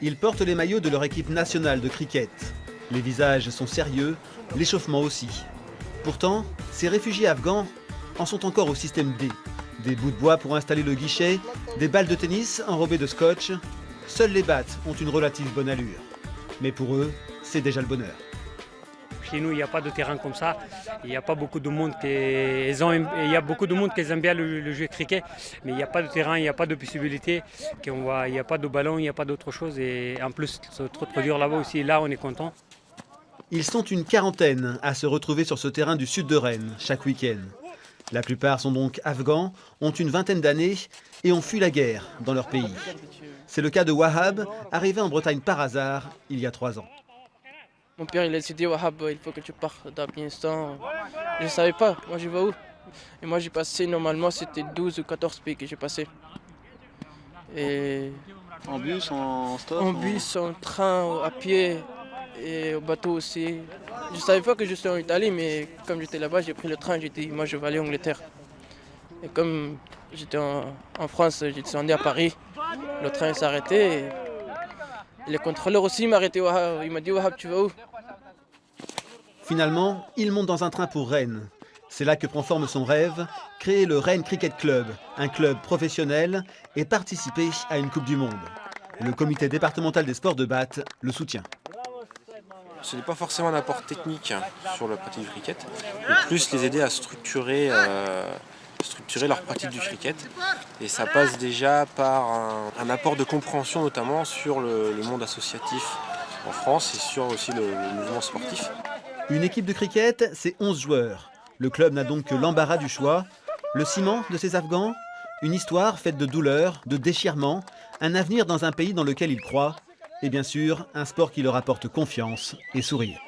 Ils portent les maillots de leur équipe nationale de cricket. Les visages sont sérieux, l'échauffement aussi. Pourtant, ces réfugiés afghans en sont encore au système D. Des bouts de bois pour installer le guichet, des balles de tennis enrobées de scotch. Seules les battes ont une relative bonne allure. Mais pour eux, c'est déjà le bonheur. Chez nous, il n'y a pas de terrain comme ça. Il n'y a pas beaucoup de monde qui il y a beaucoup de monde qui aime bien le jeu cricket, mais il n'y a pas de terrain, il n'y a pas de possibilité. Il n'y a pas de ballon, il n'y a pas d'autre chose. Et en plus, c'est trop dur là-bas aussi. Là, on est content. Ils sont une quarantaine à se retrouver sur ce terrain du sud de Rennes chaque week-end. La plupart sont donc afghans, ont une vingtaine d'années et ont fui la guerre dans leur pays. C'est le cas de Wahab, arrivé en Bretagne par hasard il y a 3 ans. Mon père il a décidé, Wahab, il faut que tu partes d'Afghanistan. Je ne savais pas, moi je vais où? Et moi j'ai passé, normalement c'était 12 ou 14 pays que j'ai passé. Et en bus, en stop? En bus, en train, à pied et au bateau aussi. Je ne savais pas que je suis en Italie, mais comme j'étais là-bas, j'ai pris le train, j'ai dit moi je vais aller en Angleterre. Et comme j'étais en France, j'ai descendu à Paris, le train s'est arrêté. Et les contrôleurs aussi m'ont arrêté. Il m'a dit Wahab, tu vas où? Finalement, il monte dans un train pour Rennes. C'est là que prend forme son rêve, créer le Rennes Cricket Club, un club professionnel, et participer à une Coupe du Monde. Le comité départemental des sports de batte le soutient. Ce n'est pas forcément un apport technique sur la pratique du cricket, mais plus les aider à structurer leur pratique du cricket. Et ça passe déjà par un apport de compréhension notamment sur le monde associatif en France et sur aussi le mouvement sportif. Une équipe de cricket, c'est 11 joueurs. Le club n'a donc que l'embarras du choix. Le ciment de ces Afghans, une histoire faite de douleurs, de déchirements, un avenir dans un pays dans lequel ils croient, et bien sûr, un sport qui leur apporte confiance et sourire.